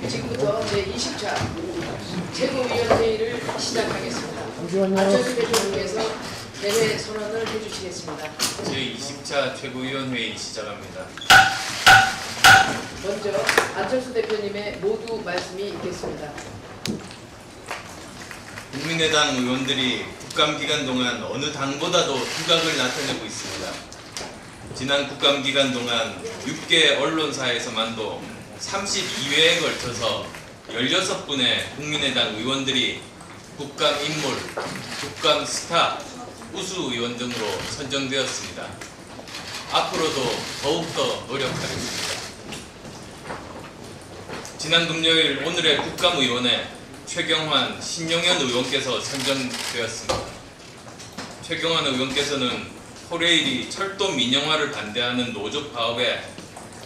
지금부터 제20차 최고위원회의를 시작하겠습니다. 안철수 대표님께서 대회 선언을 해주시겠습니다. 제20차 최고위원회의 시작합니다. 먼저 안철수 대표님의 모두 말씀이 있겠습니다. 국민의당 의원들이 국감기간 동안 어느 당보다도 두각을 나타내고 있습니다. 지난 국감기간 동안 6개 언론사에서만도 32회에 걸쳐서 16분의 국민의당 의원들이 국감 인물, 국감 스타, 우수 의원 등으로 선정되었습니다. 앞으로도 더욱더 노력하겠습니다. 지난 금요일 오늘의 국감의원에 최경환, 신용현 의원께서 선정되었습니다. 최경환 의원께서는 코레일이 철도 민영화를 반대하는 노조 파업에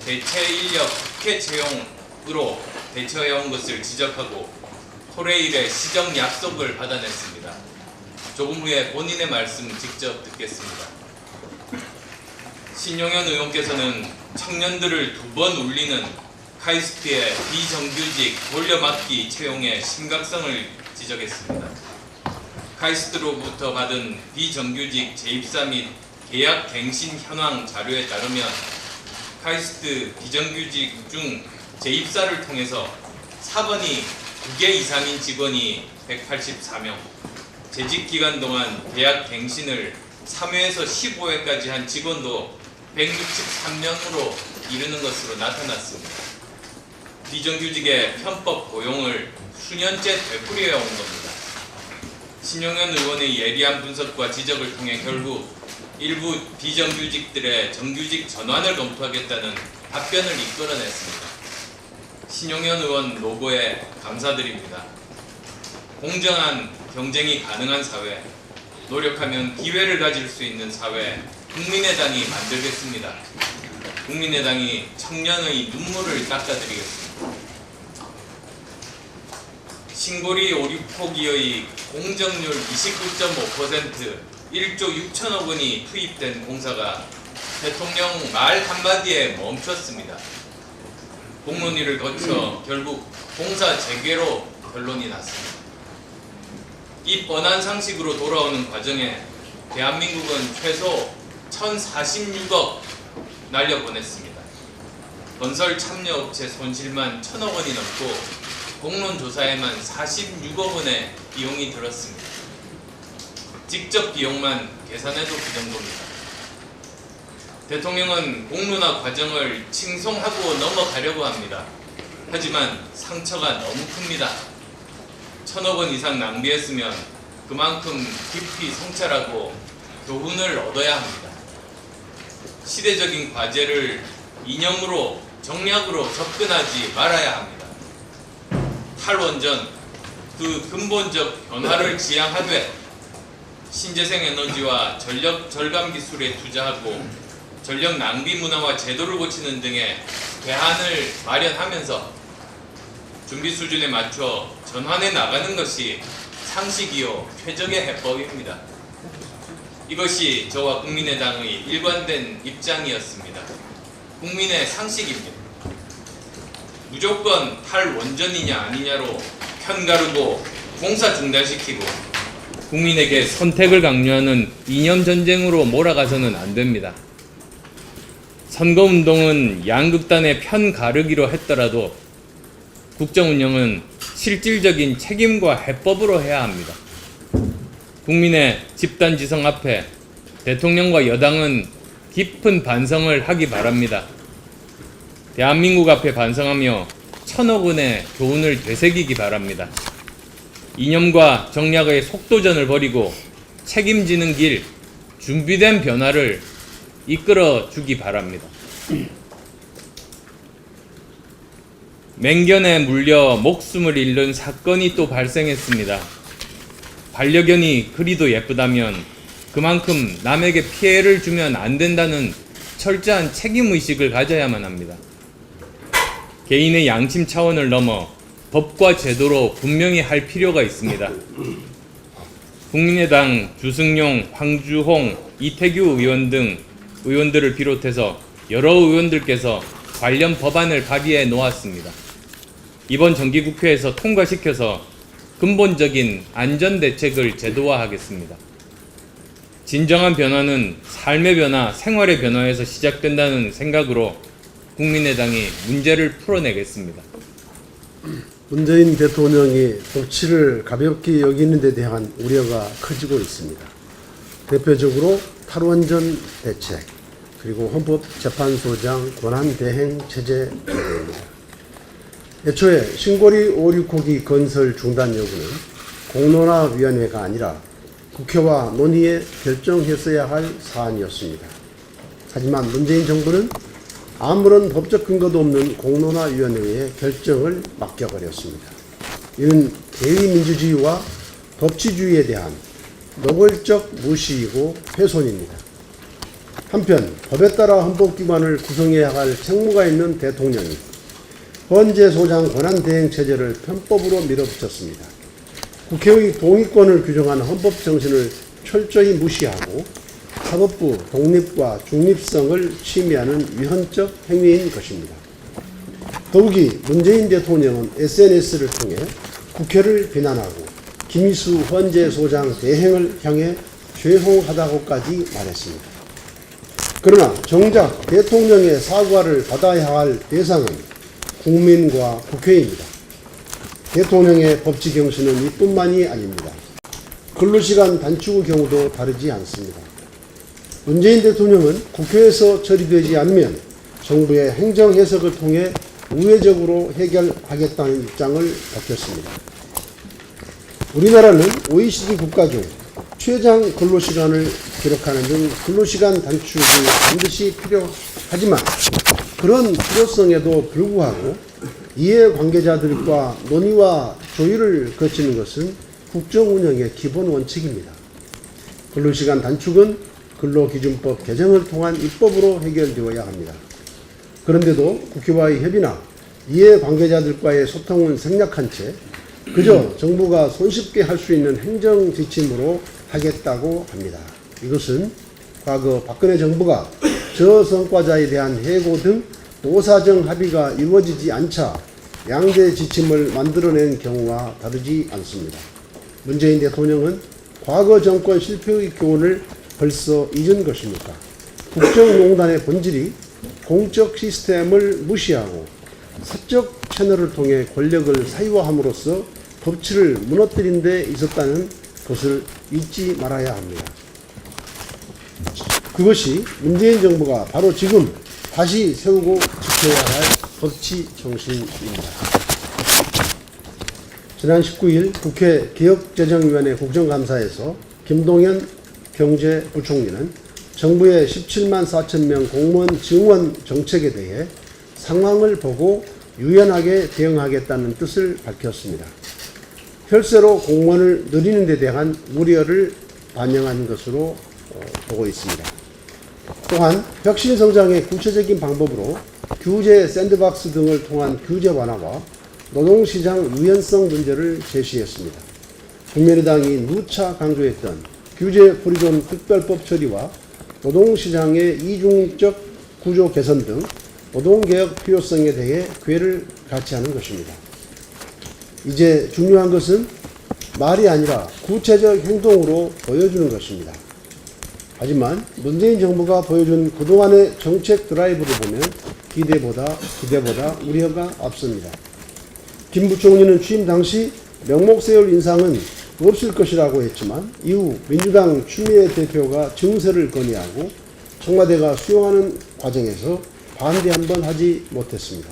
대체 인력 국회 채용으로 대처해온 것을 지적하고 코레일의 시정 약속을 받아냈습니다. 조금 후에 본인의 말씀 직접 듣겠습니다. 신용현 의원께서는 청년들을 두 번 울리는 카이스트의 비정규직 돌려막기 채용의 심각성을 지적했습니다. 카이스트로부터 받은 비정규직 재입사 및 계약 갱신 현황 자료에 따르면 카이스트 비정규직 중 재입사를 통해서 4번이 2개 이상인 직원이 184명, 재직 기간 동안 계약 갱신을 3회에서 15회까지 한 직원도 163명으로 이르는 것으로 나타났습니다. 비정규직의 편법 고용을 수년째 되풀이해 온 겁니다. 신용현 의원의 예리한 분석과 지적을 통해 결국 일부 비정규직들의 정규직 전환을 검토하겠다는 답변을 이끌어냈습니다. 신용현 의원 노고에 감사드립니다. 공정한 경쟁이 가능한 사회, 노력하면 기회를 가질 수 있는 사회, 국민의당이 만들겠습니다. 국민의당이 청년의 눈물을 닦아드리겠습니다. 신고리 오류포기의 공정률 29.5%, 1조 6천억 원이 투입된 공사가 대통령 말 한마디에 멈췄습니다. 공론위를 거쳐 결국 공사 재개로 결론이 났습니다. 이 뻔한 상식으로 돌아오는 과정에 대한민국은 최소 1,046억 날려보냈습니다. 건설 참여업체 손실만 1,000억 원이 넘고 공론조사에만 46억 원의 비용이 들었습니다. 직접 비용만 계산해도 그 정도입니다. 대통령은 공론화 과정을 칭송하고 넘어가려고 합니다. 하지만 상처가 너무 큽니다. 1,000억 원 이상 낭비했으면 그만큼 깊이 성찰하고 교훈을 얻어야 합니다. 시대적인 과제를 이념으로 정략으로 접근하지 말아야 합니다. 탈원전, 그 근본적 변화를 지향하되 신재생 에너지와 전력 절감 기술에 투자하고 전력 낭비 문화와 제도를 고치는 등의 대안을 마련하면서 준비 수준에 맞춰 전환해 나가는 것이 상식이요 최적의 해법입니다. 이것이 저와 국민의당의 일관된 입장이었습니다. 국민의 상식입니다. 무조건 탈원전이냐 아니냐로 편가르고 공사 중단시키고 국민에게 선택을 강요하는 이념전쟁으로 몰아가서는 안 됩니다. 선거운동은 양극단의 편 가르기로 했더라도 국정운영은 실질적인 책임과 해법으로 해야 합니다. 국민의 집단지성 앞에 대통령과 여당은 깊은 반성을 하기 바랍니다. 대한민국 앞에 반성하며 1,000억 원의 교훈을 되새기기 바랍니다. 이념과 정략의 속도전을 벌이고 책임지는 길, 준비된 변화를 이끌어 주기 바랍니다. 맹견에 물려 목숨을 잃는 사건이 또 발생했습니다. 반려견이 그리도 예쁘다면 그만큼 남에게 피해를 주면 안 된다는 철저한 책임의식을 가져야만 합니다. 개인의 양심 차원을 넘어 법과 제도로 분명히 할 필요가 있습니다. 국민의당 주승용, 황주홍, 이태규 의원 등 의원들을 비롯해서 여러 의원들께서 관련 법안을 발의해 놓았습니다. 이번 정기국회에서 통과시켜서 근본적인 안전대책을 제도화하겠습니다. 진정한 변화는 삶의 변화, 생활의 변화에서 시작된다는 생각으로 국민의당이 문제를 풀어내겠습니다. 문재인 대통령이 법치를 가볍게 여기는 데 대한 우려가 커지고 있습니다. 대표적으로 탈원전 대책, 그리고 헌법재판소장 권한대행 체제 문제입니다. 애초에 신고리 569기 건설 중단 여부는 공론화위원회가 아니라 국회와 논의에 결정했어야 할 사안이었습니다. 하지만 문재인 정부는 아무런 법적 근거도 없는 공론화위원회의 결정을 맡겨버렸습니다. 이는 대의민주주의와 법치주의에 대한 노골적 무시이고 훼손입니다. 한편 법에 따라 헌법기관을 구성해야 할 책무가 있는 대통령이 헌재소장 권한대행 체제를 편법으로 밀어붙였습니다. 국회의 동의권을 규정하는 헌법 정신을 철저히 무시하고 사법부 독립과 중립성을 침해하는 위헌적 행위인 것입니다. 더욱이 문재인 대통령은 SNS를 통해 국회를 비난하고 김희수 헌재소장 대행을 향해 죄송하다고까지 말했습니다. 그러나 정작 대통령의 사과를 받아야 할 대상은 국민과 국회입니다. 대통령의 법치 경신은 이뿐만이 아닙니다. 근로시간 단축의 경우도 다르지 않습니다. 문재인 대통령은 국회에서 처리되지 않으면 정부의 행정 해석을 통해 우회적으로 해결하겠다는 입장을 밝혔습니다. 우리나라는 OECD 국가 중 최장 근로시간을 기록하는 등 근로시간 단축이 반드시 필요하지만 그런 필요성에도 불구하고 이해관계자들과 논의와 조율을 거치는 것은 국정운영의 기본 원칙입니다. 근로시간 단축은 근로기준법 개정을 통한 입법으로 해결되어야 합니다. 그런데도 국회와의 협의나 이해관계자들과의 소통은 생략한 채 그저 정부가 손쉽게 할 수 있는 행정지침으로 하겠다고 합니다. 이것은 과거 박근혜 정부가 저성과자에 대한 해고 등 노사정 합의가 이루어지지 않자 양대 지침을 만들어낸 경우와 다르지 않습니다. 문재인 대통령은 과거 정권 실패의 교훈을 벌써 잊은 것입니까? 국정농단의 본질이 공적 시스템을 무시하고 사적 채널을 통해 권력을 사유화함으로써 법치를 무너뜨린 데 있었다는 것을 잊지 말아야 합니다. 그것이 문재인 정부가 바로 지금 다시 세우고 지켜야 할 법치 정신입니다. 지난 19일 국회 개혁재정위원회 국정감사에서 김동연 경제부총리는 정부의 17만 4천 명 공무원 증원 정책에 대해 상황을 보고 유연하게 대응하겠다는 뜻을 밝혔습니다. 혈세로 공무원을 늘리는 데 대한 우려를 반영한 것으로 보고 있습니다. 또한 혁신성장의 구체적인 방법으로 규제 샌드박스 등을 통한 규제 완화와 노동시장 유연성 문제를 제시했습니다. 국민의당이 누차 강조했던 규제 프리존 특별법 처리와 노동시장의 이중적 구조 개선 등 노동개혁 필요성에 대해 궤를 같이 하는 것입니다. 이제 중요한 것은 말이 아니라 구체적 행동으로 보여주는 것입니다. 하지만 문재인 정부가 보여준 그동안의 정책 드라이브를 보면 기대보다 우려가 앞섭니다. 김 부총리는 취임 당시 명목세울 인상은 없을 것이라고 했지만 이후 민주당 추미애 대표가 증세를 건의하고 청와대가 수용하는 과정에서 반대 한 번 하지 못했습니다.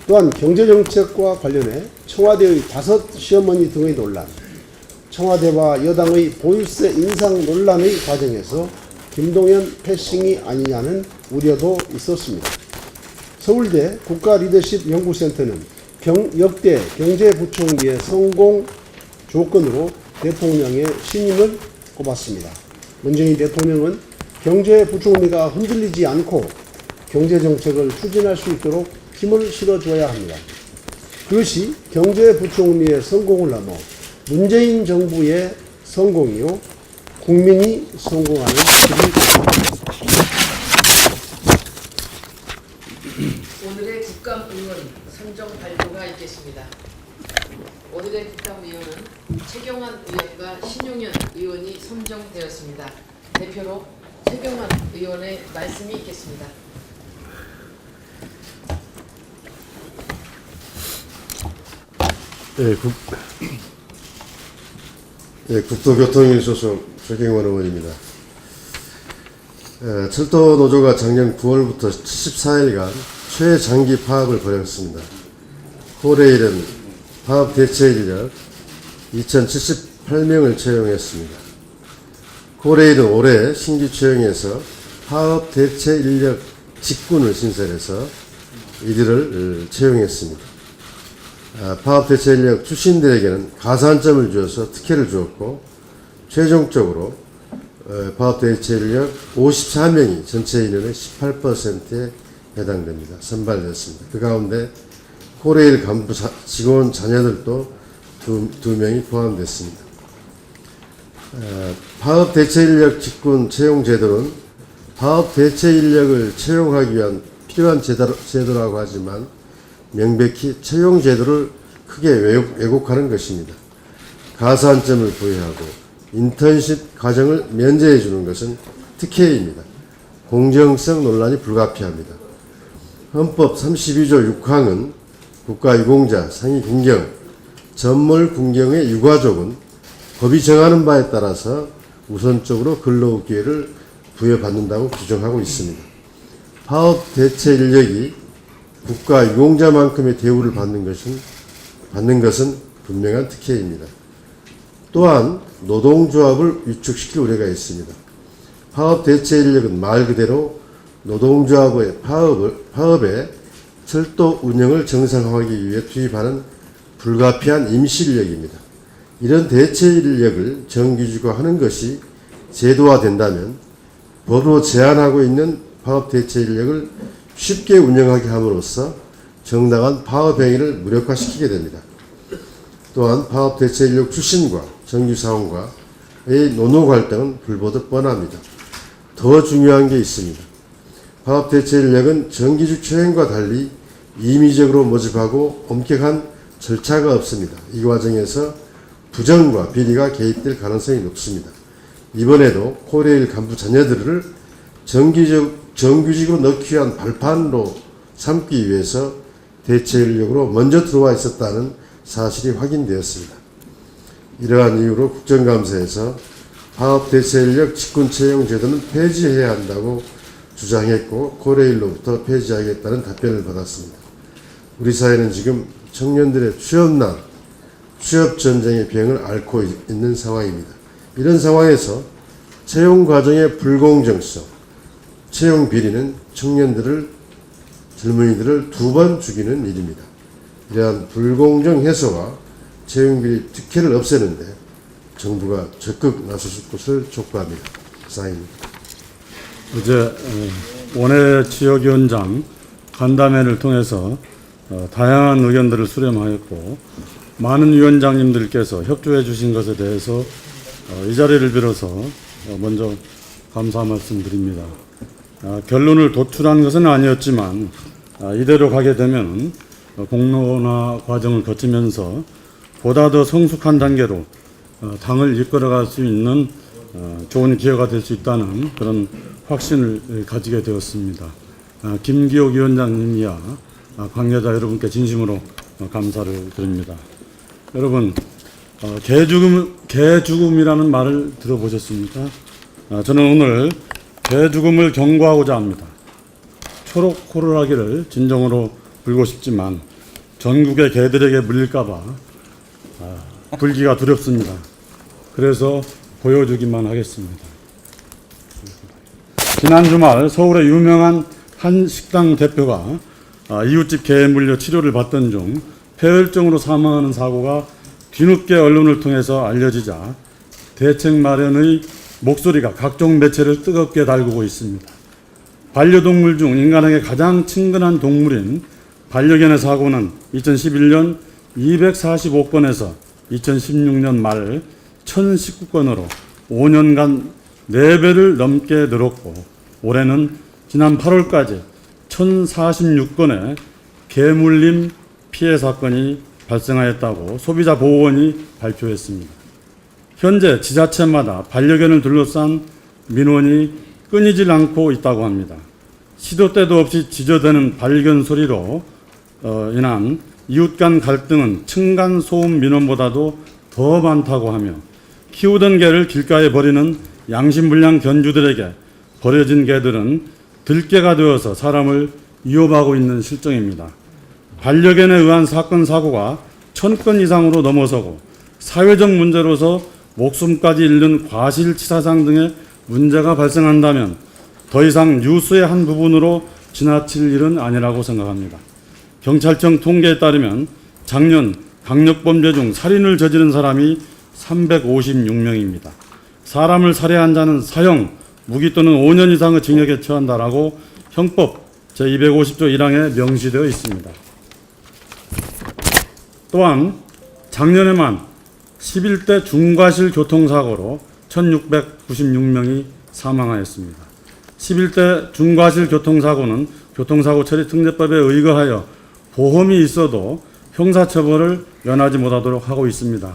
또한 경제정책과 관련해 청와대의 5 시어머니 등의 논란, 청와대와 여당의 보유세 인상 논란의 과정에서 김동연 패싱이 아니냐는 우려도 있었습니다. 서울대 국가리더십연구센터는 역대 경제부총리의 성공 조건으로 대통령의 신임을 꼽았습니다. 문재인 대통령은 경제부총리가 흔들리지 않고 경제정책을 추진할 수 있도록 힘을 실어줘야 합니다. 그것이 경제부총리의 성공을 넘어 문재인 정부의 성공이요 국민이 성공하는 길이 오늘의 국감의원 선정 발표가 있겠습니다. 오늘의 국감의원은 최경환 의원과 신용현 의원이 선정되었습니다. 대표로 최경환 의원의 말씀이 있겠습니다. 국토교통위 소속 최경환 의원입니다. 철도 노조가 작년 9월부터 74일간 최장기 파업을 벌였습니다. 코레일은 파업 대체 인력 2,078명을 채용했습니다. 코레일은 올해 신규 채용에서 파업 대체 인력 직군을 신설해서 이들을 채용했습니다. 파업 대체 인력 출신들에게는 가산점을 주어서 특혜를 주었고, 최종적으로 파업 대체 인력 54명이 전체 인원의 18%에 해당됩니다. 선발됐습니다. 그 가운데 코레일 간부 직원 자녀들도 두 명이 포함됐습니다. 파업 대체 인력 직군 채용 제도는 파업 대체 인력을 채용하기 위한 필요한 제도라고 하지만 명백히 채용 제도를 크게 왜곡하는 것입니다. 가산점을 부여하고 인턴십 과정을 면제해 주는 것은 특혜입니다. 공정성 논란이 불가피합니다. 헌법 32조 6항은 국가유공자, 상위군경, 전몰군경의 유가족은 법이 정하는 바에 따라서 우선적으로 근로 기회를 부여받는다고 규정하고 있습니다. 파업 대체 인력이 국가유공자만큼의 대우를 받는 것은 분명한 특혜입니다. 또한 노동조합을 위축시킬 우려가 있습니다. 파업 대체 인력은 말 그대로 노동조합의 파업에 철도 운영을 정상화하기 위해 투입하는 불가피한 임시인력입니다. 이런 대체 인력을 정규직화하는 것이 제도화된다면 법으로 제한하고 있는 파업 대체 인력을 쉽게 운영하게 함으로써 정당한 파업 행위를 무력화시키게 됩니다. 또한 파업 대체 인력 출신과 정규사원과의 노노 갈등은 불보듯 뻔합니다. 더 중요한 게 있습니다. 파업 대체 인력은 정규직 채용과 달리 임의적으로 모집하고 엄격한 절차가 없습니다. 이 과정에서 부정과 비리가 개입될 가능성이 높습니다. 이번에도 코레일 간부 자녀들을 정규직으로 넣기 위한 발판으로 삼기 위해서 대체 인력으로 먼저 들어와 있었다는 사실이 확인되었습니다. 이러한 이유로 국정감사에서 파업 대체 인력 직군 채용 제도는 폐지해야 한다고 주장했고, 코레일로부터 폐지하겠다는 답변을 받았습니다. 우리 사회는 지금 청년들의 취업난, 취업전쟁의 병을 앓고 있는 상황입니다. 이런 상황에서 채용 과정의 불공정성, 채용 비리는 젊은이들을 두 번 죽이는 일입니다. 이러한 불공정 해소와 채용 비리 특혜를 없애는데 정부가 적극 나설 것을 촉구합니다. 이상입니다. 어제 원외 지역위원장 간담회를 통해서 다양한 의견들을 수렴하였고, 많은 위원장님들께서 협조해 주신 것에 대해서 이 자리를 빌어서 먼저 감사 말씀드립니다. 결론을 도출한 것은 아니었지만 이대로 가게 되면 공론화 과정을 거치면서 보다 더 성숙한 단계로 당을 이끌어갈 수 있는 좋은 기회가 될 수 있다는 그런 확신을 가지게 되었습니다. 김기옥 위원장님이야 관계자 여러분께 진심으로 감사를 드립니다. 여러분, 개죽음이라는 말을 들어보셨습니까? 저는 오늘 개죽음을 경고하고자 합니다. 초록호루라기를 진정으로 불고 싶지만 전국의 개들에게 물릴까봐 불기가 두렵습니다. 그래서 보여주기만 하겠습니다. 지난 주말 서울의 유명한 한 식당 대표가 이웃집 개에 물려 치료를 받던 중 폐혈증으로 사망하는 사고가 뒤늦게 언론을 통해서 알려지자 대책 마련의 목소리가 각종 매체를 뜨겁게 달구고 있습니다. 반려동물 중 인간에게 가장 친근한 동물인 반려견의 사고는 2011년 245건에서 2016년 말 1019건으로 5년간 4배를 넘게 늘었고, 올해는 지난 8월까지 1046건의 개물림 피해 사건이 발생하였다고 소비자보호원이 발표했습니다. 현재 지자체마다 반려견을 둘러싼 민원이 끊이질 않고 있다고 합니다. 시도 때도 없이 지저대는 반려견 소리로 인한 이웃 간 갈등은 층간 소음 민원보다도 더 많다고 하며 키우던 개를 길가에 버리는 양심불량 견주들에게 버려진 개들은 들개가 되어서 사람을 위협하고 있는 실정입니다. 반려견에 의한 사건 사고가 1000건 이상으로 넘어서고 사회적 문제로서 목숨까지 잃는 과실치사상 등의 문제가 발생한다면 더 이상 뉴스의 한 부분으로 지나칠 일은 아니라고 생각합니다. 경찰청 통계에 따르면 작년 강력범죄 중 살인을 저지른 사람이 356명입니다. 사람을 살해한 자는 사형, 무기 또는 5년 이상의 징역에 처한다라고 형법 제250조 1항에 명시되어 있습니다. 또한 작년에만 11대 중과실 교통사고로 1696명이 사망하였습니다. 11대 중과실 교통사고는 교통사고 처리 특례법에 의거하여 보험이 있어도 형사처벌을 면하지 못하도록 하고 있습니다.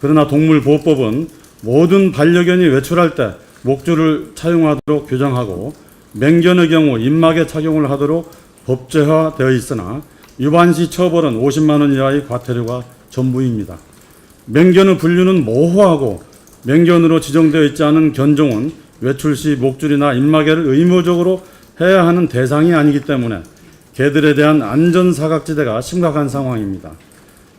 그러나 동물보호법은 모든 반려견이 외출할 때 목줄을 착용하도록 규정하고 맹견의 경우 입막에 착용을 하도록 법제화되어 있으나 위반 시 처벌은 50만 원 이하의 과태료가 전부입니다. 맹견의 분류는 모호하고 맹견으로 지정되어 있지 않은 견종은 외출 시 목줄이나 입마개를 의무적으로 해야 하는 대상이 아니기 때문에 개들에 대한 안전사각지대가 심각한 상황입니다.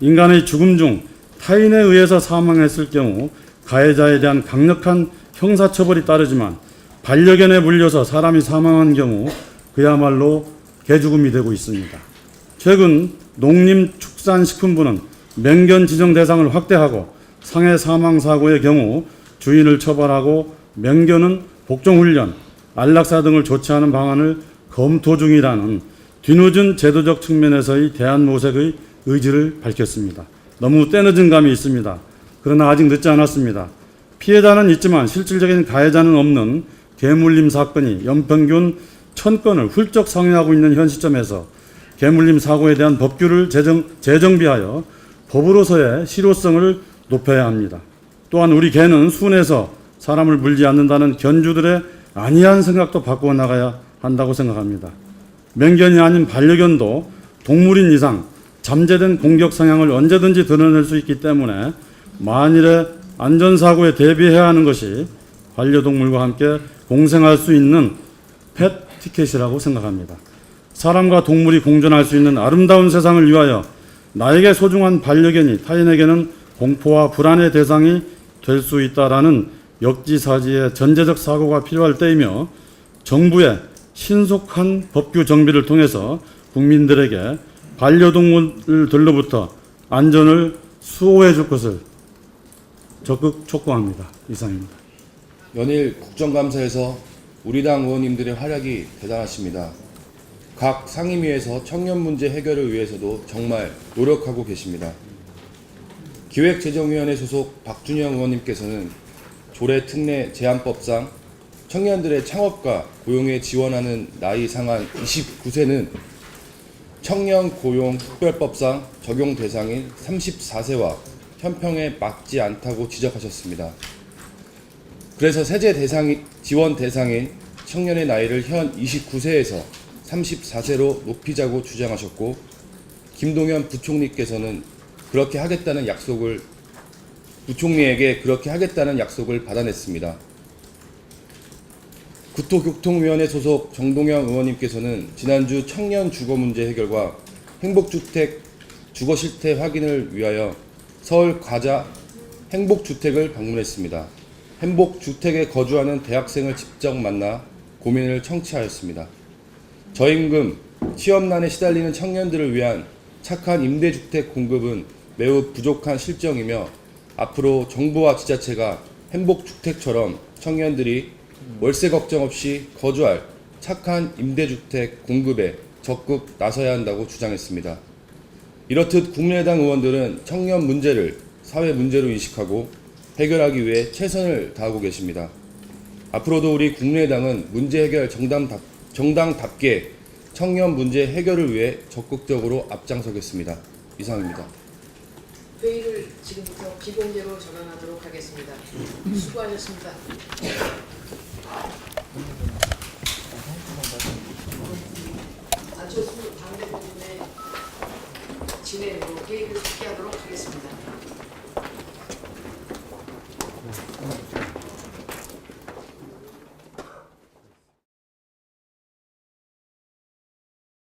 인간의 죽음 중 타인에 의해서 사망했을 경우 가해자에 대한 강력한 형사처벌이 따르지만 반려견에 물려서 사람이 사망한 경우 그야말로 개죽음이 되고 있습니다. 최근 농림축산식품부는 맹견 지정 대상을 확대하고 상해 사망 사고의 경우 주인을 처벌하고 맹견은 복종훈련, 안락사 등을 조치하는 방안을 검토 중이라는 뒤늦은 제도적 측면에서의 대안모색의 의지를 밝혔습니다. 너무 때늦은 감이 있습니다. 그러나 아직 늦지 않았습니다. 피해자는 있지만 실질적인 가해자는 없는 개물림 사건이 연평균 1000건을 훌쩍 상회하고 있는 현 시점에서 개물림 사고에 대한 법규를 재정비하여 법으로서의 실효성을 높여야 합니다. 또한 우리 개는 순에서 사람을 물지 않는다는 견주들의 안이한 생각도 바꾸어 나가야 한다고 생각합니다. 맹견이 아닌 반려견도 동물인 이상 잠재된 공격 성향을 언제든지 드러낼 수 있기 때문에 만일의 안전사고에 대비해야 하는 것이 반려동물과 함께 공생할 수 있는 펫 티켓이라고 생각합니다. 사람과 동물이 공존할 수 있는 아름다운 세상을 위하여 나에게 소중한 반려견이 타인에게는 공포와 불안의 대상이 될 수 있다라는 역지사지의 전제적 사고가 필요할 때이며 정부의 신속한 법규 정비를 통해서 국민들에게 반려동물들로부터 안전을 수호해 줄 것을 적극 촉구합니다. 이상입니다. 연일 국정감사에서 우리 당 의원님들의 활약이 대단하십니다. 각 상임위에서 청년 문제 해결을 위해서도 정말 노력하고 계십니다. 기획재정위원회 소속 박준영 의원님께서는 조례 특례 제한법상 청년들의 창업과 고용에 지원하는 나이 상한 29세는 청년 고용 특별법상 적용 대상인 34세와 현평에 맞지 않다고 지적하셨습니다. 그래서 세제 지원 대상인 청년의 나이를 현 29세에서 34세로 높이자고 주장하셨고, 김동연 부총리께서는 부총리에게 그렇게 하겠다는 약속을 받아냈습니다. 국토교통위원회 소속 정동영 의원님께서는 지난주 청년 주거 문제 해결과 행복주택 주거 실태 확인을 위하여 서울 과자 행복주택을 방문했습니다. 행복주택에 거주하는 대학생을 직접 만나 고민을 청취하였습니다. 저임금, 취업난에 시달리는 청년들을 위한 착한 임대주택 공급은 매우 부족한 실정이며 앞으로 정부와 지자체가 행복주택처럼 청년들이 월세 걱정 없이 거주할 착한 임대주택 공급에 적극 나서야 한다고 주장했습니다. 이렇듯 국민의당 의원들은 청년 문제를 사회 문제로 인식하고 해결하기 위해 최선을 다하고 계십니다. 앞으로도 우리 국민의당은 문제 해결 정당답게 청년 문제 해결을 위해 적극적으로 앞장서겠습니다. 이상입니다. 회의를 지금부터 비공개로 전환하도록 하겠습니다. 수고하셨습니다. 안철수 당대표님의 진행으로 회의를 실시하도록